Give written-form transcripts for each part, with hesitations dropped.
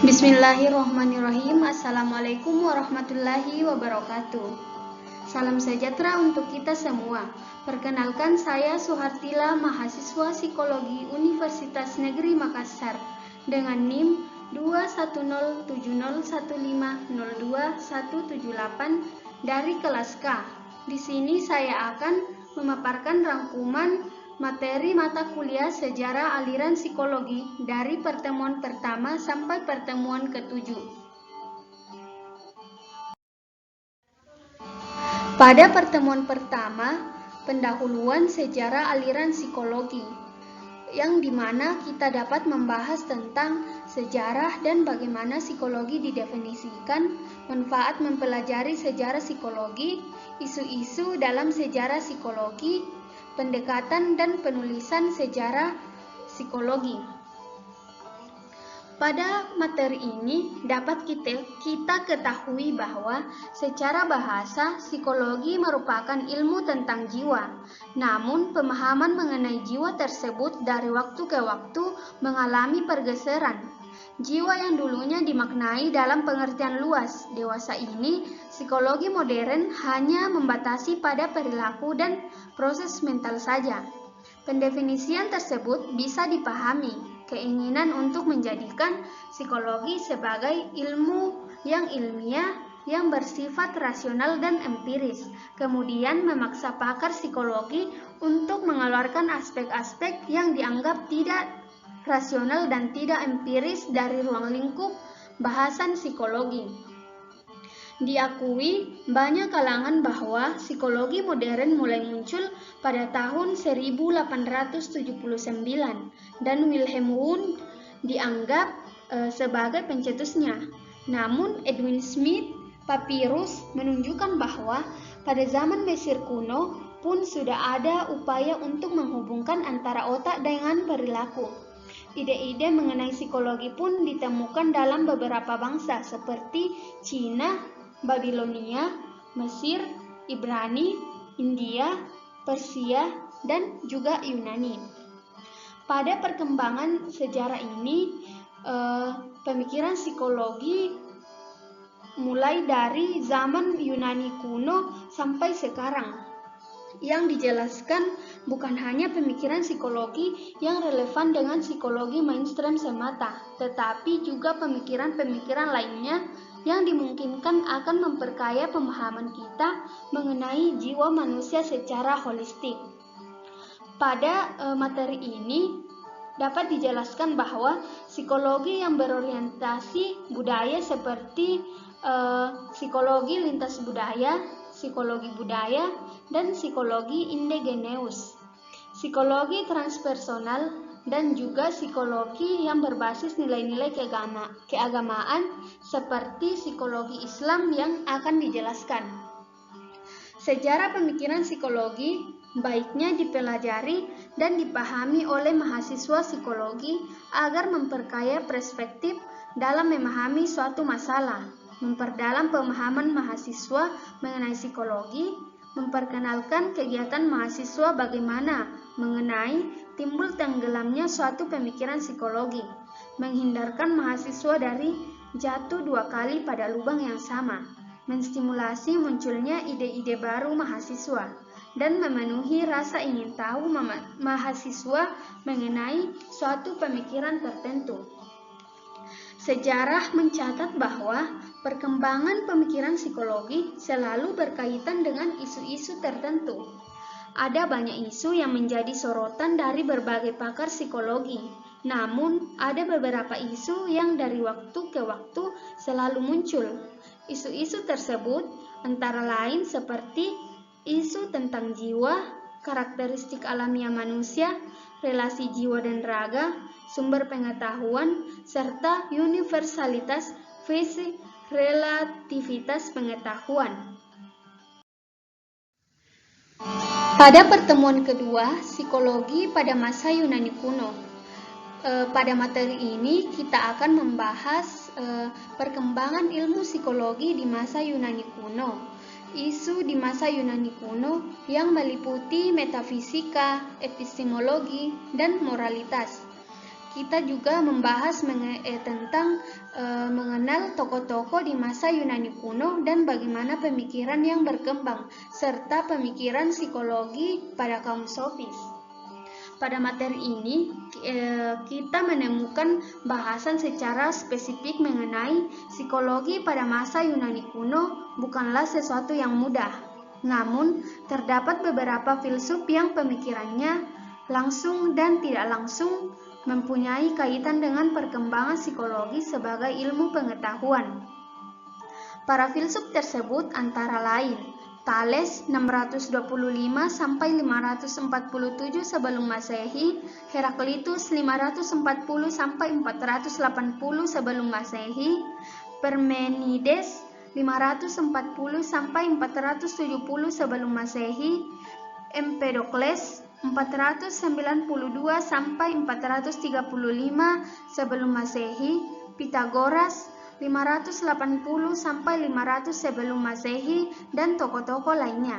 Bismillahirrahmanirrahim. Assalamualaikum warahmatullahi wabarakatuh. Salam sejahtera untuk kita semua. Perkenalkan, saya Suhartila, mahasiswa Psikologi Universitas Negeri Makassar dengan NIM 21070150278 dari kelas K. Di sini saya akan memaparkan rangkuman materi mata kuliah Sejarah Aliran Psikologi dari pertemuan pertama sampai pertemuan ke-7. Pada pertemuan pertama, pendahuluan sejarah aliran psikologi, yang dimana kita dapat membahas tentang sejarah dan bagaimana psikologi didefinisikan, manfaat mempelajari sejarah psikologi, isu-isu dalam sejarah psikologi, pendekatan dan penulisan sejarah psikologi. Pada materi ini dapat kita ketahui bahwa secara bahasa psikologi merupakan ilmu tentang jiwa. Namun pemahaman mengenai jiwa tersebut dari waktu ke waktu mengalami pergeseran. Jiwa yang dulunya dimaknai dalam pengertian luas dewasa ini, psikologi modern hanya membatasi pada perilaku dan proses mental saja. Pendefinisian tersebut bisa dipahami keinginan untuk menjadikan psikologi sebagai ilmu yang ilmiah yang bersifat rasional dan empiris, kemudian memaksa pakar psikologi untuk mengeluarkan aspek-aspek yang dianggap tidak rasional dan tidak empiris dari ruang lingkup bahasan psikologi. Diakui banyak kalangan bahwa psikologi modern mulai muncul pada tahun 1879 dan Wilhelm Wundt dianggap sebagai pencetusnya. Namun Edwin Smith Papyrus menunjukkan bahwa pada zaman Mesir kuno pun sudah ada upaya untuk menghubungkan antara otak dengan perilaku. Ide-ide mengenai psikologi pun ditemukan dalam beberapa bangsa seperti Cina, Babilonia, Mesir, Ibrani, India, Persia, dan juga Yunani. Pada perkembangan sejarah ini, pemikiran psikologi mulai dari zaman Yunani kuno sampai sekarang. Yang dijelaskan bukan hanya pemikiran psikologi yang relevan dengan psikologi mainstream semata, tetapi juga pemikiran-pemikiran lainnya yang dimungkinkan akan memperkaya pemahaman kita mengenai jiwa manusia secara holistik. Pada materi ini dapat dijelaskan bahwa psikologi yang berorientasi budaya seperti psikologi lintas budaya, psikologi budaya, dan psikologi indigeneus, psikologi transpersonal, dan juga psikologi yang berbasis nilai-nilai keagamaan seperti psikologi Islam yang akan dijelaskan. Sejarah pemikiran psikologi baiknya dipelajari dan dipahami oleh mahasiswa psikologi agar memperkaya perspektif dalam memahami suatu masalah, memperdalam pemahaman mahasiswa mengenai psikologi, memperkenalkan kegiatan mahasiswa bagaimana mengenai timbul tenggelamnya suatu pemikiran psikologi, menghindarkan mahasiswa dari jatuh dua kali pada lubang yang sama, menstimulasi munculnya ide-ide baru mahasiswa, dan memenuhi rasa ingin tahu mahasiswa mengenai suatu pemikiran tertentu. Sejarah mencatat bahwa perkembangan pemikiran psikologi selalu berkaitan dengan isu-isu tertentu. Ada banyak isu yang menjadi sorotan dari berbagai pakar psikologi, namun ada beberapa isu yang dari waktu ke waktu selalu muncul. Isu-isu tersebut antara lain seperti isu tentang jiwa, karakteristik alamiah manusia, relasi jiwa dan raga, sumber pengetahuan, serta universalitas visi relativitas pengetahuan. Pada pertemuan kedua, psikologi pada masa Yunani kuno. Pada materi ini kita akan membahas perkembangan ilmu psikologi di masa Yunani kuno. Isu di masa Yunani kuno yang meliputi metafisika, epistemologi, dan moralitas. kita juga membahas tentang mengenal tokoh-tokoh di masa Yunani kuno dan bagaimana pemikiran yang berkembang, serta pemikiran psikologi pada kaum sofis. Pada materi ini, kita menemukan bahasan secara spesifik mengenai psikologi pada masa Yunani kuno bukanlah sesuatu yang mudah. Namun, terdapat beberapa filsuf yang pemikirannya langsung dan tidak langsung mempunyai kaitan dengan perkembangan psikologi sebagai ilmu pengetahuan. Para filsuf tersebut antara lain Thales 625 sampai 547 sebelum Masehi, Heraklitus 540 sampai 480 sebelum Masehi, Parmenides 540 sampai 470 sebelum Masehi, Empedokles 492 sampai 435 sebelum Masehi, Pitagoras 580 sampai 500 sebelum Masehi, dan tokoh-tokoh lainnya.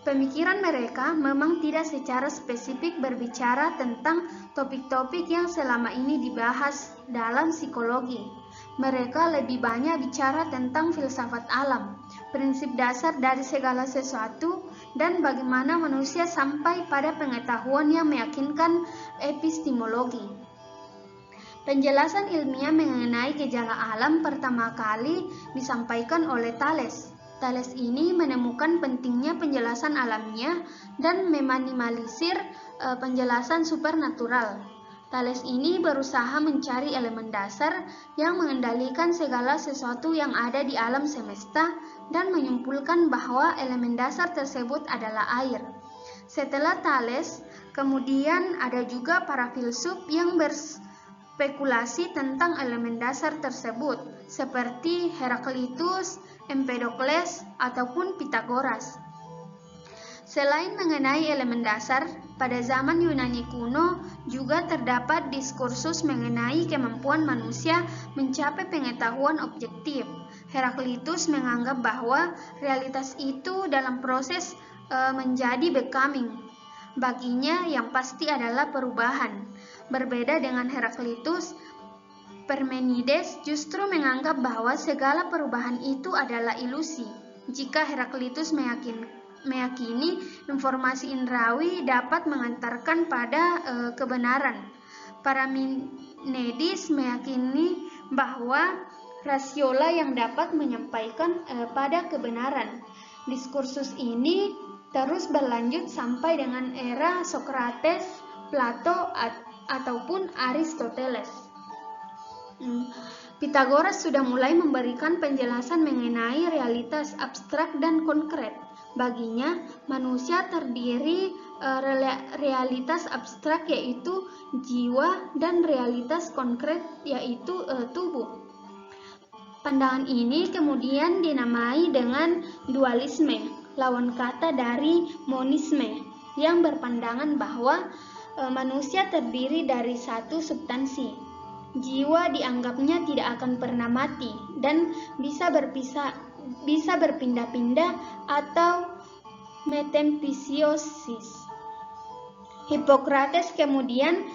Pemikiran mereka memang tidak secara spesifik berbicara tentang topik-topik yang selama ini dibahas dalam psikologi. Mereka lebih banyak bicara tentang filsafat alam, prinsip dasar dari segala sesuatu, dan bagaimana manusia sampai pada pengetahuan yang meyakinkan epistemologi. Penjelasan ilmiah mengenai gejala alam pertama kali disampaikan oleh Thales. Thales ini menemukan pentingnya penjelasan alamiah dan meminimalisir penjelasan supernatural. Thales ini berusaha mencari elemen dasar yang mengendalikan segala sesuatu yang ada di alam semesta dan menyimpulkan bahwa elemen dasar tersebut adalah air. Setelah Thales, kemudian ada juga para filsuf yang berspekulasi tentang elemen dasar tersebut, seperti Heraklitus, Empedokles, ataupun Pitagoras. Selain mengenai elemen dasar, pada zaman Yunani kuno juga terdapat diskursus mengenai kemampuan manusia mencapai pengetahuan objektif. Heraklitus menganggap bahwa realitas itu dalam proses menjadi becoming. Baginya yang pasti adalah perubahan. Berbeda dengan Heraklitus, Parmenides justru menganggap bahwa segala perubahan itu adalah ilusi. Jika Heraklitus meyakini informasi indrawi dapat mengantarkan pada kebenaran, Parmenides meyakini bahwa rasiola yang dapat menyampaikan pada kebenaran. Diskursus ini terus berlanjut sampai dengan era Socrates, Plato, ataupun Aristoteles. Pitagoras sudah mulai memberikan penjelasan mengenai realitas abstrak dan konkret. Baginya, manusia terdiri realitas abstrak yaitu jiwa dan realitas konkret yaitu tubuh. Pandangan ini kemudian dinamai dengan dualisme, lawan kata dari monisme, yang berpandangan bahwa manusia terdiri dari satu substansi. Jiwa dianggapnya tidak akan pernah mati dan bisa berpindah-pindah atau metamorfosis. Hippocrates kemudian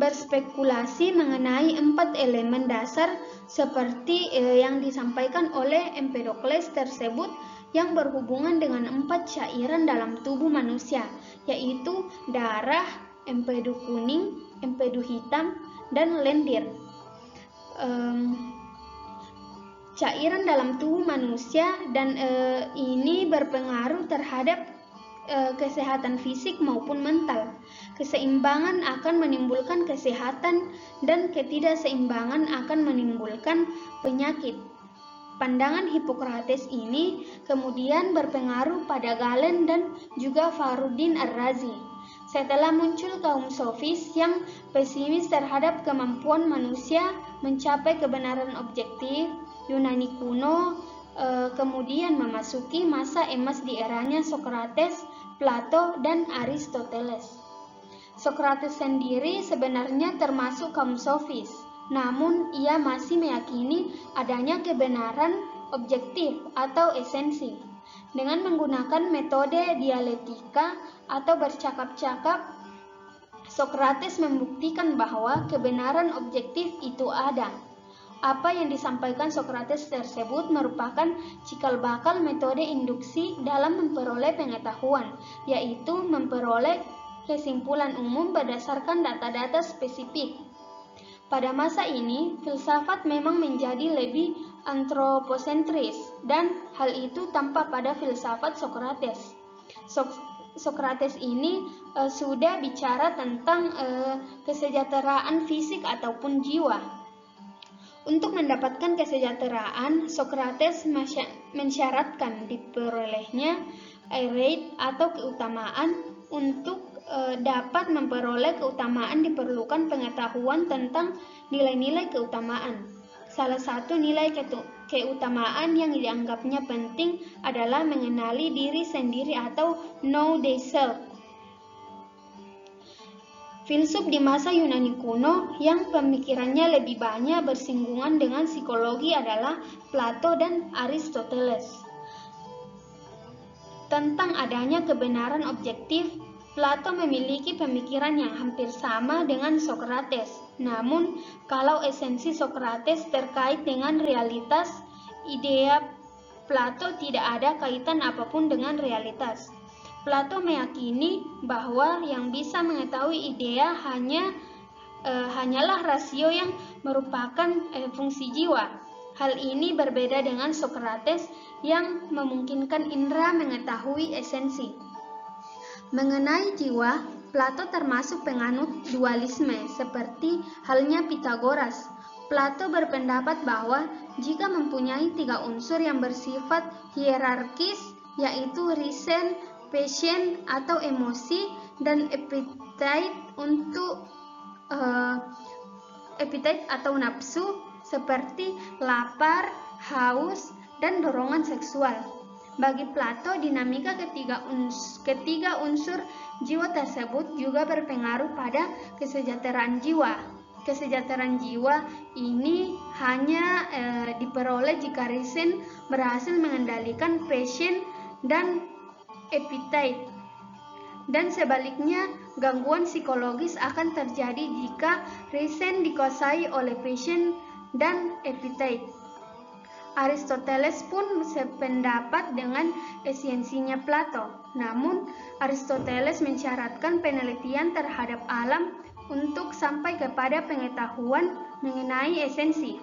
berspekulasi mengenai 4 elemen dasar seperti yang disampaikan oleh Empedokles tersebut, yang berhubungan dengan 4 cairan dalam tubuh manusia, yaitu darah, empedu kuning, empedu hitam, dan lendir. Cairan dalam tubuh manusia dan ini berpengaruh terhadap kesehatan fisik maupun mental. Keseimbangan akan menimbulkan kesehatan dan ketidakseimbangan akan menimbulkan penyakit. Pandangan Hippocrates ini kemudian berpengaruh pada Galen dan juga Fakhruddin Ar-Razi. Setelah muncul kaum sofis yang pesimis terhadap kemampuan manusia mencapai kebenaran objektif, Yunani kuno kemudian memasuki masa emas di eranya Socrates, Plato, dan Aristoteles. Socrates sendiri sebenarnya termasuk kaum sofis, namun ia masih meyakini adanya kebenaran objektif atau esensi. Dengan menggunakan metode dialektika atau bercakap-cakap, Sokrates membuktikan bahwa kebenaran objektif itu ada. Apa yang disampaikan Sokrates tersebut merupakan cikal bakal metode induksi dalam memperoleh pengetahuan, yaitu memperoleh kesimpulan umum berdasarkan data-data spesifik. Pada masa ini, filsafat memang menjadi lebih antroposentris, dan hal itu tampak pada filsafat Sokrates. Sokrates ini sudah bicara tentang kesejahteraan fisik ataupun jiwa. Untuk mendapatkan kesejahteraan, Sokrates mensyaratkan diperolehnya rate atau keutamaan. Untuk dapat memperoleh keutamaan diperlukan pengetahuan tentang nilai-nilai keutamaan. Salah satu nilai keutamaan yang dianggapnya penting adalah mengenali diri sendiri atau know thyself. Filsuf di masa Yunani kuno yang pemikirannya lebih banyak bersinggungan dengan psikologi adalah Plato dan Aristoteles. Tentang adanya kebenaran objektif, Plato memiliki pemikiran yang hampir sama dengan Sokrates. Namun, kalau esensi Sokrates terkait dengan realitas, idea Plato tidak ada kaitan apapun dengan realitas. Plato meyakini bahwa yang bisa mengetahui idea hanyalah rasio yang merupakan fungsi jiwa. Hal ini berbeda dengan Sokrates yang memungkinkan indera mengetahui esensi. Mengenai jiwa, Plato termasuk penganut dualisme seperti halnya Pythagoras. Plato berpendapat bahwa jika mempunyai 3 unsur yang bersifat hierarkis, yaitu reason, passion atau emosi, dan appetite atau nafsu seperti lapar, haus, dan dorongan seksual. Bagi Plato, dinamika ketiga unsur jiwa tersebut juga berpengaruh pada kesejahteraan jiwa. Kesejahteraan jiwa ini hanya diperoleh jika reason berhasil mengendalikan passion dan appetite. Dan sebaliknya, gangguan psikologis akan terjadi jika reason dikuasai oleh passion dan appetite. Aristoteles pun sependapat dengan esensinya Plato. Namun, Aristoteles mensyaratkan penelitian terhadap alam untuk sampai kepada pengetahuan mengenai esensi.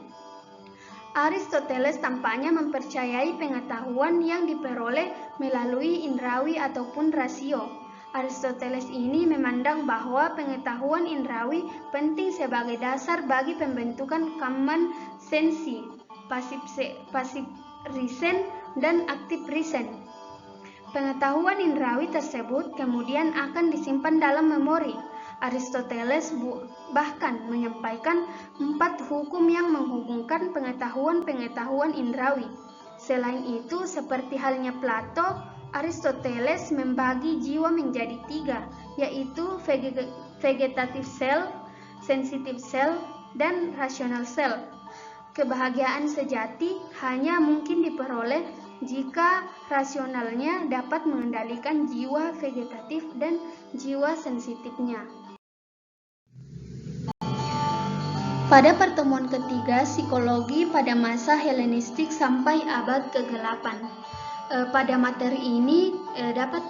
Aristoteles tampaknya mempercayai pengetahuan yang diperoleh melalui indrawi ataupun rasio. Aristoteles ini memandang bahwa pengetahuan indrawi penting sebagai dasar bagi pembentukan common sense, passive reason, dan active reason. Pengetahuan indrawi tersebut kemudian akan disimpan dalam memori. Aristoteles bahkan menyampaikan 4 hukum yang menghubungkan pengetahuan indrawi. Selain itu, seperti halnya Plato, Aristoteles membagi jiwa menjadi 3, yaitu vegetative self, sensitive self, dan rational self. Kebahagiaan sejati hanya mungkin diperoleh jika rasionalnya dapat mengendalikan jiwa vegetatif dan jiwa sensitifnya. Pada pertemuan ketiga, psikologi pada masa Helenistik sampai abad ke-8. Pada materi ini dapat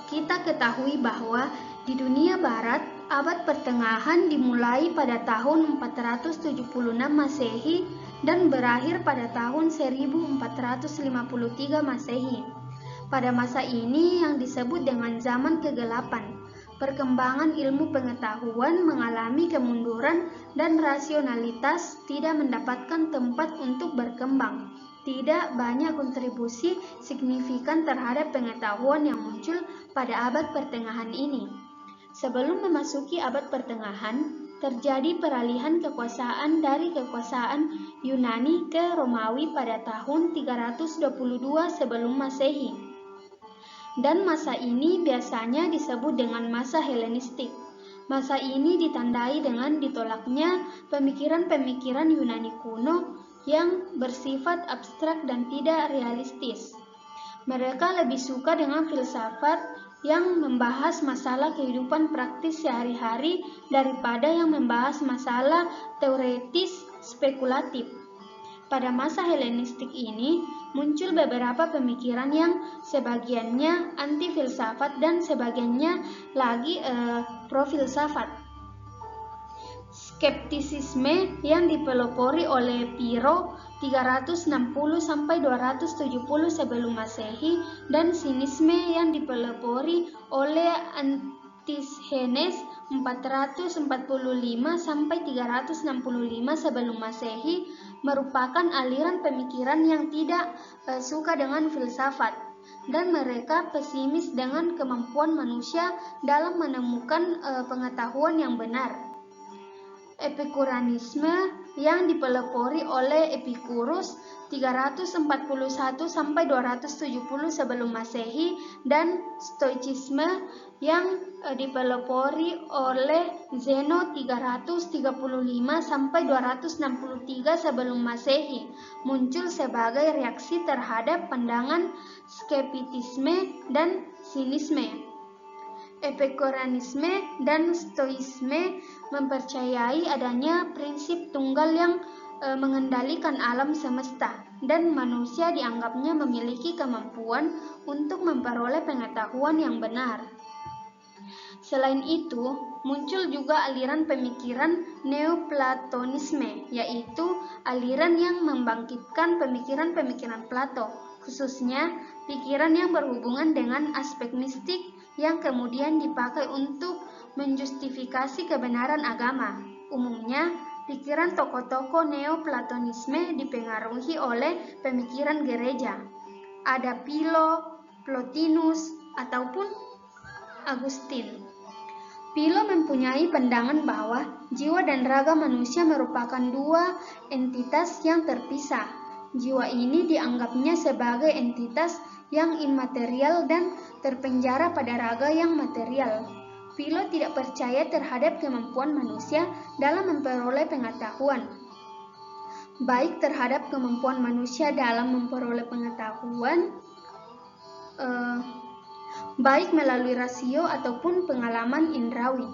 kita ketahui bahwa di dunia barat, abad pertengahan dimulai pada tahun 476 Masehi dan berakhir pada tahun 1453 Masehi. Pada masa ini yang disebut dengan zaman kegelapan, perkembangan ilmu pengetahuan mengalami kemunduran dan rasionalitas tidak mendapatkan tempat untuk berkembang. Tidak banyak kontribusi signifikan terhadap pengetahuan yang muncul pada abad pertengahan ini. Sebelum memasuki abad pertengahan, terjadi peralihan kekuasaan dari kekuasaan Yunani ke Romawi pada tahun 322 sebelum Masehi. Dan masa ini biasanya disebut dengan masa Helenistik. Masa ini ditandai dengan ditolaknya pemikiran-pemikiran Yunani kuno yang bersifat abstrak dan tidak realistis. Mereka lebih suka dengan filsafat yang membahas masalah kehidupan praktis sehari-hari daripada yang membahas masalah teoretis spekulatif. Pada masa Helenistik ini, muncul beberapa pemikiran yang sebagiannya anti-filsafat dan sebagiannya lagi pro-filsafat. Skeptisisme yang dipelopori oleh Piro 360-270 sebelum Masehi dan sinisme yang dipelopori oleh Antisthenes 445-365 sebelum Masehi merupakan aliran pemikiran yang tidak suka dengan filsafat, dan mereka pesimis dengan kemampuan manusia dalam menemukan pengetahuan yang benar. Epikureanisme yang dipelopori oleh Epikurus 341-270 sebelum Masehi dan Stoicisme yang dipelopori oleh Zeno 335-263 sebelum Masehi muncul sebagai reaksi terhadap pandangan skeptisisme dan sinisme. Epikureanisme dan Stoisme mempercayai adanya prinsip tunggal yang mengendalikan alam semesta, dan manusia dianggapnya memiliki kemampuan untuk memperoleh pengetahuan yang benar. Selain itu, muncul juga aliran pemikiran Neoplatonisme, yaitu aliran yang membangkitkan pemikiran-pemikiran Plato, khususnya pikiran yang berhubungan dengan aspek mistik yang kemudian dipakai untuk menjustifikasi kebenaran agama. Umumnya, pikiran tokoh-tokoh Neoplatonisme dipengaruhi oleh pemikiran gereja. Ada Philo, Plotinus, ataupun Agustin. Philo mempunyai pandangan bahwa jiwa dan raga manusia merupakan dua entitas yang terpisah. Jiwa ini dianggapnya sebagai entitas yang imaterial dan terpenjara pada raga yang material. Philo tidak percaya terhadap kemampuan manusia dalam memperoleh pengetahuan, baik terhadap kemampuan manusia dalam memperoleh pengetahuan, baik melalui rasio ataupun pengalaman indrawi.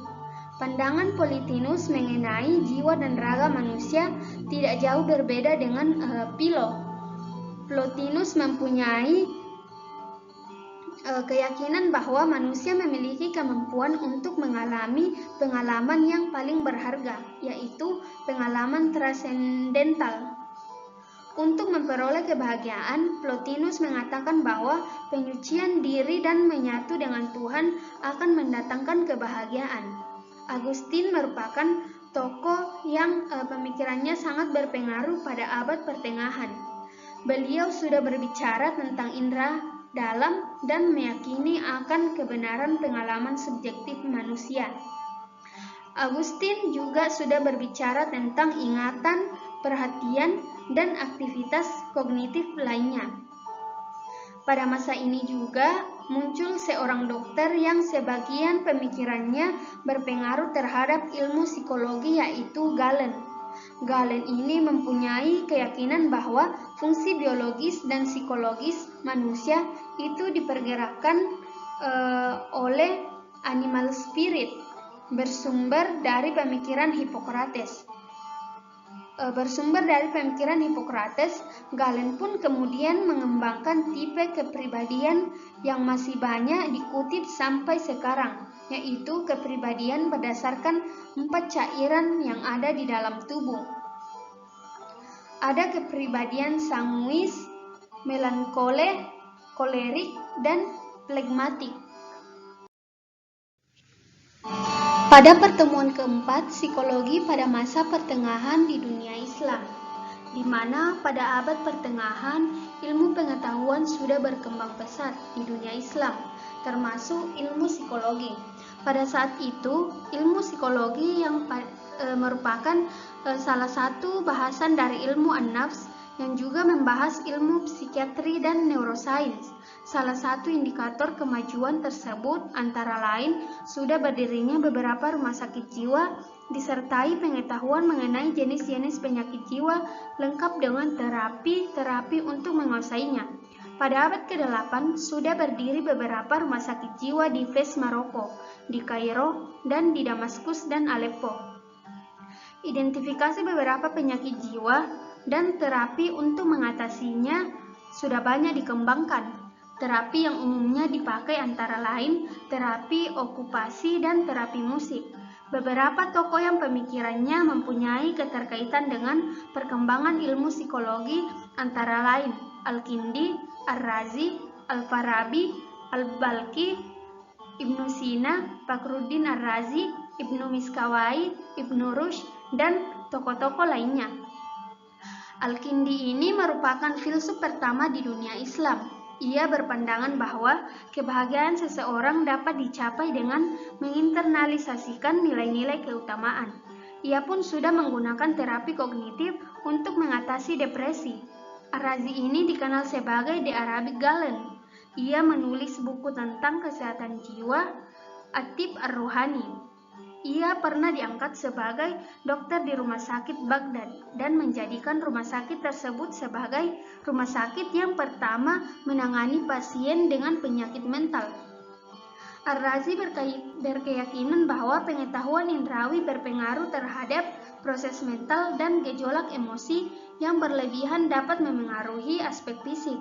Pandangan Plotinus mengenai jiwa dan raga manusia tidak jauh berbeda dengan Philo. Plotinus mempunyai keyakinan bahwa manusia memiliki kemampuan untuk mengalami pengalaman yang paling berharga, yaitu pengalaman transendental. Untuk memperoleh kebahagiaan, Plotinus mengatakan bahwa penyucian diri dan menyatu dengan Tuhan akan mendatangkan kebahagiaan. Agustin merupakan tokoh yang pemikirannya sangat berpengaruh pada abad pertengahan. Beliau sudah berbicara tentang indera dalam dan meyakini akan kebenaran pengalaman subjektif manusia. Agustin juga sudah berbicara tentang ingatan, perhatian, dan aktivitas kognitif lainnya. Pada masa ini juga muncul seorang dokter yang sebagian pemikirannya berpengaruh terhadap ilmu psikologi, yaitu Galen. Galen ini mempunyai keyakinan bahwa fungsi biologis dan psikologis manusia itu dipergerakkan oleh animal spirit, bersumber dari pemikiran Hippocrates. Galen pun kemudian mengembangkan tipe kepribadian yang masih banyak dikutip sampai sekarang, yaitu kepribadian berdasarkan 4 cairan yang ada di dalam tubuh. Ada kepribadian sanguis, melankole, kolerik, dan flegmatik. Pada pertemuan keempat, psikologi pada masa pertengahan di dunia Islam, di mana pada abad pertengahan ilmu pengetahuan sudah berkembang pesat di dunia Islam, termasuk ilmu psikologi. Pada saat itu, ilmu psikologi yang merupakan salah satu bahasan dari ilmu an-nafs yang juga membahas ilmu psikiatri dan neuroscience. Salah satu indikator kemajuan tersebut antara lain sudah berdirinya beberapa rumah sakit jiwa disertai pengetahuan mengenai jenis-jenis penyakit jiwa lengkap dengan terapi untuk menguasainya. Pada abad ke-8 sudah berdiri beberapa rumah sakit jiwa di Fez, Maroko, di Kairo, dan di Damaskus dan Aleppo. Identifikasi beberapa penyakit jiwa dan terapi untuk mengatasinya sudah banyak dikembangkan. Terapi yang umumnya dipakai antara lain terapi okupasi dan terapi musik. Beberapa tokoh yang pemikirannya mempunyai keterkaitan dengan perkembangan ilmu psikologi antara lain Al-Kindi, Ar-Razi, Al-Farabi, Al-Balkhi, Ibnu Sina, Fakhruddin Ar-Razi, Ibnu Miskawai, Ibnu Rushd, dan tokoh-tokoh lainnya. Al-Kindi ini merupakan filsuf pertama di dunia Islam. Ia berpandangan bahwa kebahagiaan seseorang dapat dicapai dengan menginternalisasikan nilai-nilai keutamaan. Ia pun sudah menggunakan terapi kognitif untuk mengatasi depresi. Ar-Razi ini dikenal sebagai The Arabic Galen. Ia menulis buku tentang kesehatan jiwa, At-Tib Ar-Ruhani. Ia pernah diangkat sebagai dokter di rumah sakit Baghdad dan menjadikan rumah sakit tersebut sebagai rumah sakit yang pertama menangani pasien dengan penyakit mental. Ar-Razi berkeyakinan bahwa pengetahuan indrawi berpengaruh terhadap proses mental dan gejolak emosi yang berlebihan dapat memengaruhi aspek fisik.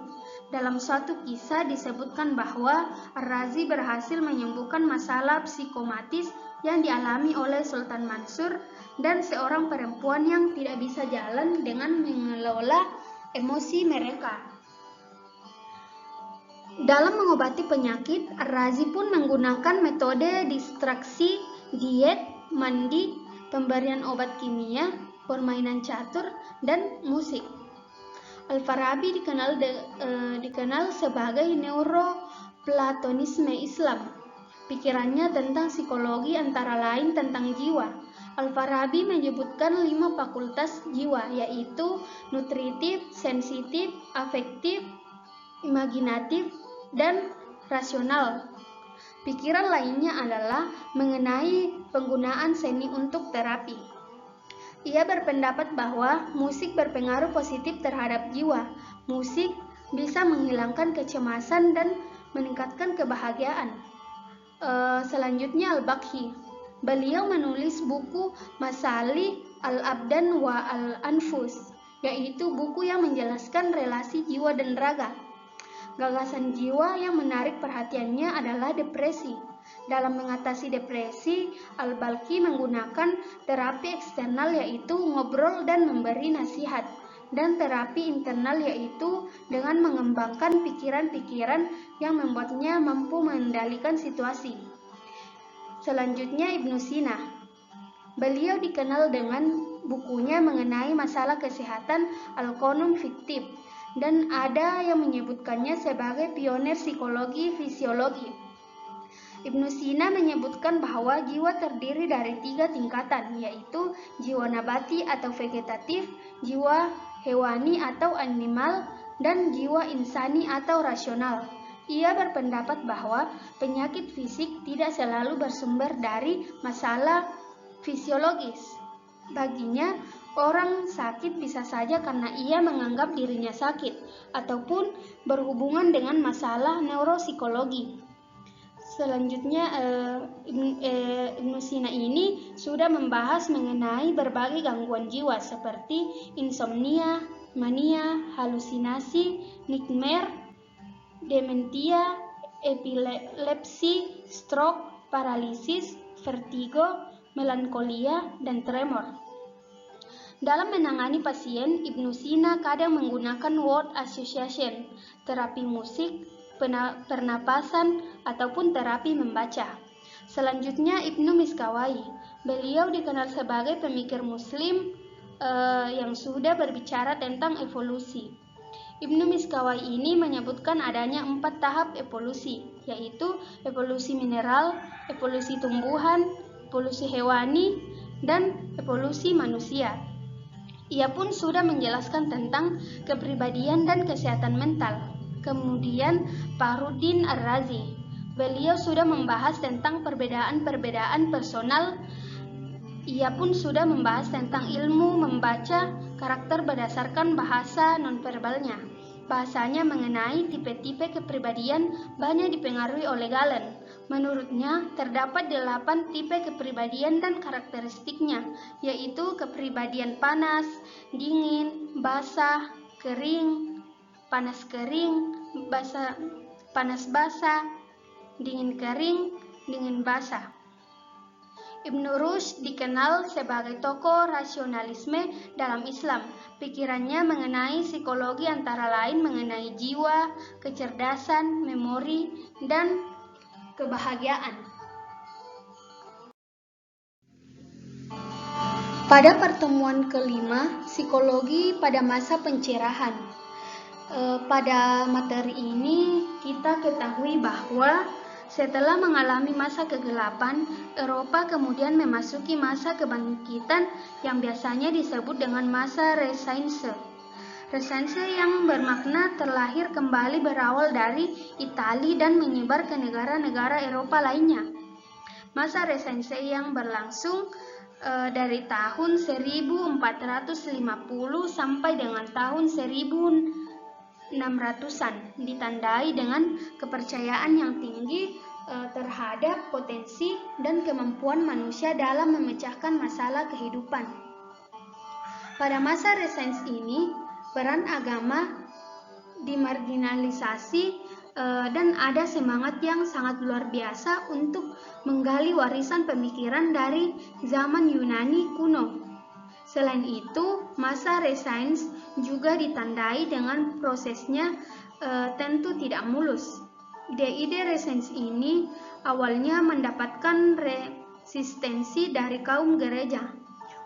Dalam suatu kisah disebutkan bahwa Ar-Razi berhasil menyembuhkan masalah psikomatis yang dialami oleh Sultan Mansur dan seorang perempuan yang tidak bisa jalan dengan mengelola emosi mereka. Dalam mengobati penyakit, Ar-Razi pun menggunakan metode distraksi, diet, mandi, pemberian obat kimia, permainan catur, dan musik. Al-Farabi dikenal sebagai neuroplatonisme Islam. Pikirannya tentang psikologi antara lain tentang jiwa. Al-Farabi menyebutkan 5 fakultas jiwa, yaitu nutritif, sensitif, afektif, imaginatif, dan rasional. Pikiran lainnya adalah mengenai penggunaan seni untuk terapi. Ia berpendapat bahwa musik berpengaruh positif terhadap jiwa. Musik bisa menghilangkan kecemasan dan meningkatkan kebahagiaan. Selanjutnya Al-Balkhi. Beliau menulis buku Masali Al-Abdan wa Al-Anfus, yaitu buku yang menjelaskan relasi jiwa dan raga. Gagasan jiwa yang menarik perhatiannya adalah depresi. Dalam mengatasi depresi, Al-Balkhi menggunakan terapi eksternal yaitu ngobrol dan memberi nasihat, dan terapi internal yaitu dengan mengembangkan pikiran-pikiran yang membuatnya mampu mengendalikan situasi. Selanjutnya Ibnu Sina. Beliau dikenal dengan bukunya mengenai masalah kesehatan Al-Qanun Fiktif, dan ada yang menyebutkannya sebagai pionir psikologi fisiologi. Ibnu Sina menyebutkan bahwa jiwa terdiri dari 3 tingkatan, yaitu jiwa nabati atau vegetatif, jiwa hewani atau animal, dan jiwa insani atau rasional. Ia berpendapat bahwa penyakit fisik tidak selalu bersumber dari masalah fisiologis. Baginya, orang sakit bisa saja karena ia menganggap dirinya sakit, ataupun berhubungan dengan masalah neuropsikologi. Selanjutnya, Ibnu Sina ini sudah membahas mengenai berbagai gangguan jiwa seperti insomnia, mania, halusinasi, nightmare, dementia, epilepsi, stroke, paralisis, vertigo, melankolia, dan tremor. Dalam menangani pasien, Ibnu Sina kadang menggunakan word association, terapi musik, pernapasan, ataupun terapi membaca. Selanjutnya Ibnu Miskawai. Beliau dikenal sebagai pemikir muslim yang sudah berbicara tentang evolusi. Ibnu Miskawai ini menyebutkan adanya 4 tahap evolusi, yaitu evolusi mineral, evolusi tumbuhan, evolusi hewani, dan evolusi manusia. Ia pun sudah menjelaskan tentang kepribadian dan kesehatan mental. Kemudian Fakhruddin Ar-Razi. Beliau sudah membahas tentang perbedaan-perbedaan personal. Ia pun sudah membahas tentang ilmu membaca karakter berdasarkan bahasa nonverbalnya. Bahasanya mengenai tipe-tipe kepribadian banyak dipengaruhi oleh Galen. Menurutnya, terdapat 8 tipe kepribadian dan karakteristiknya, yaitu kepribadian panas, dingin, basah, kering, panas kering, panas basah, dingin kering, dingin basah. Ibnu Rushd dikenal sebagai tokoh rasionalisme dalam Islam. Pikirannya mengenai psikologi antara lain mengenai jiwa, kecerdasan, memori, dan kebahagiaan. Pada pertemuan kelima, psikologi pada masa pencerahan. Pada materi ini kita ketahui bahwa setelah mengalami masa kegelapan, Eropa kemudian memasuki masa kebangkitan yang biasanya disebut dengan masa Renaissance. Renaissance yang bermakna terlahir kembali berawal dari Italia dan menyebar ke negara-negara Eropa lainnya. Masa Renaissance yang berlangsung dari tahun 1450 sampai dengan tahun 1600-an ditandai dengan kepercayaan yang tinggi terhadap potensi dan kemampuan manusia dalam memecahkan masalah kehidupan. Pada masa Renaissance ini, peran agama dimarginalisasi dan ada semangat yang sangat luar biasa untuk menggali warisan pemikiran dari zaman Yunani kuno. Selain itu, masa Renaissance juga ditandai dengan prosesnya tentu tidak mulus. Ide-ide Renaissance ini awalnya mendapatkan resistensi dari kaum gereja.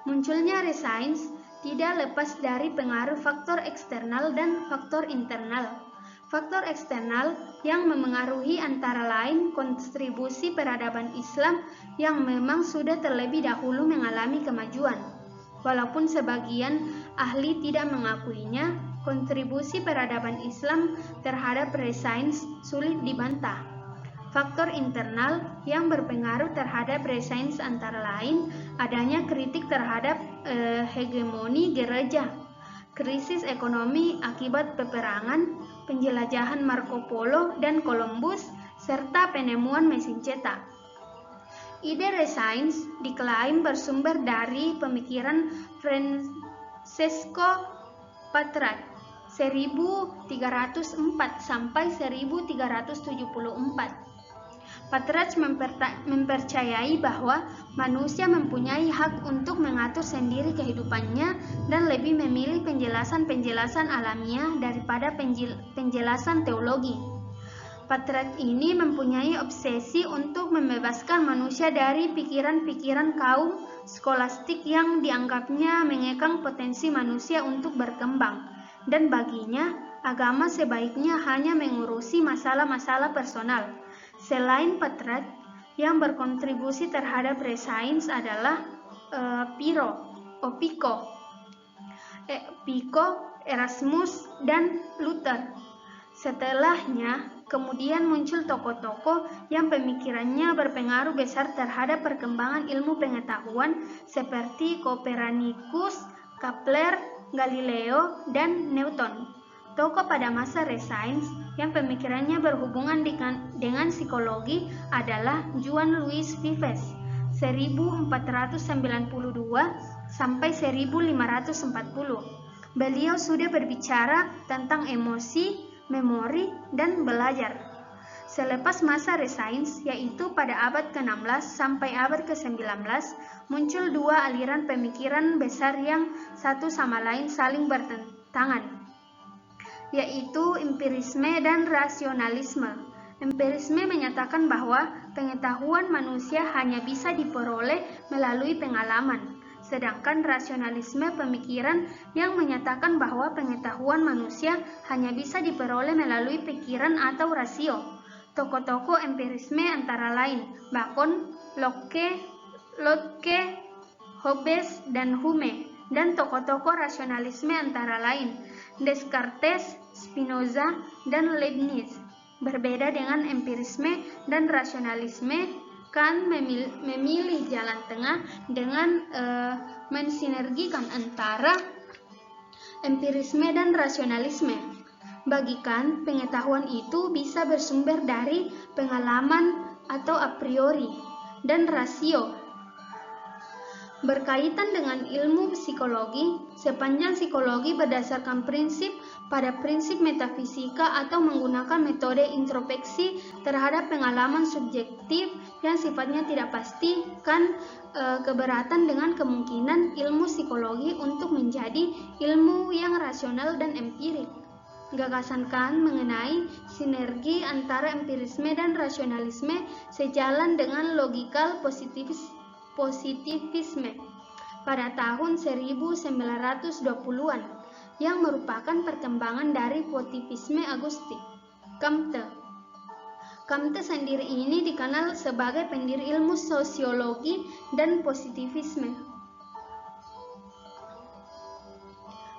Munculnya Renaissance tidak lepas dari pengaruh faktor eksternal dan faktor internal. Faktor eksternal yang memengaruhi antara lain kontribusi peradaban Islam yang memang sudah terlebih dahulu mengalami kemajuan. Walaupun sebagian ahli tidak mengakuinya, kontribusi peradaban Islam terhadap Renaissance sulit dibantah. Faktor internal yang berpengaruh terhadap Renaissance antara lain adanya kritik terhadap hegemoni gereja, krisis ekonomi akibat peperangan, penjelajahan Marco Polo dan Columbus, serta penemuan mesin cetak. Ide Renaissance diklaim bersumber dari pemikiran Francesco Patriarch 1304 sampai 1374. Patriarch mempercayai bahwa manusia mempunyai hak untuk mengatur sendiri kehidupannya dan lebih memilih penjelasan-penjelasan alamiah daripada penjelasan teologi. Patriarch ini mempunyai obsesi untuk membebaskan manusia dari pikiran-pikiran kaum skolastik yang dianggapnya mengekang potensi manusia untuk berkembang, dan baginya agama sebaiknya hanya mengurusi masalah-masalah personal. Selain Patriarch, yang berkontribusi terhadap Renaissance adalah Pico, Erasmus, dan Luther. Setelahnya, kemudian muncul tokoh-tokoh yang pemikirannya berpengaruh besar terhadap perkembangan ilmu pengetahuan seperti Copernicus, Kepler, Galileo, dan Newton. Tokoh pada masa Renaissance yang pemikirannya berhubungan dengan psikologi adalah Juan Louis Vives 1492 sampai 1540. Beliau sudah berbicara tentang emosi, memori, dan belajar. Selepas masa Renaissance, yaitu pada abad ke-16 sampai abad ke-19, muncul dua aliran pemikiran besar yang satu sama lain saling bertentangan, yaitu empirisme dan rasionalisme. Empirisme menyatakan bahwa pengetahuan manusia hanya bisa diperoleh melalui pengalaman, sedangkan rasionalisme pemikiran yang menyatakan bahwa pengetahuan manusia hanya bisa diperoleh melalui pikiran atau rasio. Tokoh-tokoh empirisme antara lain Bacon, Locke, Hobbes, dan Hume, dan tokoh-tokoh rasionalisme antara lain Descartes, Spinoza, dan Leibniz. Berbeda dengan empirisme dan rasionalisme, Kant memilih jalan tengah dengan mensinergikan antara empirisme dan rasionalisme. Bagikan pengetahuan itu bisa bersumber dari pengalaman atau a priori dan rasio. Berkaitan dengan ilmu psikologi, sepanjang psikologi berdasarkan prinsip pada prinsip metafisika atau menggunakan metode introspeksi terhadap pengalaman subjektif yang sifatnya tidak pasti, kan keberatan dengan kemungkinan ilmu psikologi untuk menjadi ilmu yang rasional dan empirik. Gagasan Kant mengenai sinergi antara empirisme dan rasionalisme sejalan dengan logikal positivisme pada tahun 1920-an yang merupakan perkembangan dari positivisme Auguste Comte. Comte sendiri ini dikenal sebagai pendiri ilmu sosiologi dan positivisme.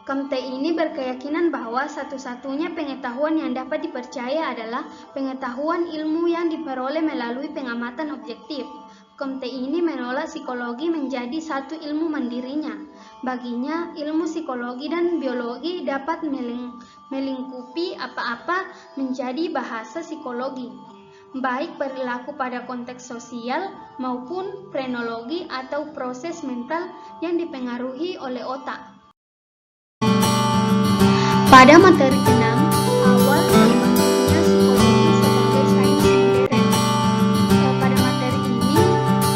Comte ini berkeyakinan bahwa satu-satunya pengetahuan yang dapat dipercaya adalah pengetahuan ilmu yang diperoleh melalui pengamatan objektif. Comte ini menolak psikologi menjadi satu ilmu mandirinya. Baginya, ilmu psikologi dan biologi dapat melingkupi apa-apa menjadi bahasa psikologi, baik berlaku pada konteks sosial maupun frenologi atau proses mental yang dipengaruhi oleh otak. Pada materi ke-6, awal terbentuknya psikologi sebagai sains modern. Pada materi ini,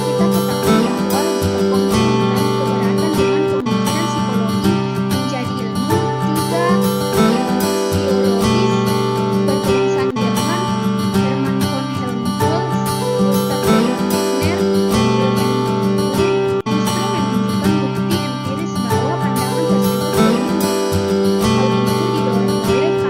kita ketahui bahwa jika Comte menarik keberatan dengan kemungkinan psikologi menjadi ilmu tiga biologis berbangsa Jerman, Hermann von Helmholtz, Gustav Leon Wigner, dan Wilhelm Wundt, justru menunjukkan bukti empiris bahwa pandangan tersebut keliru. Hal itu didorong oleh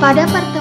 Pada pertemuan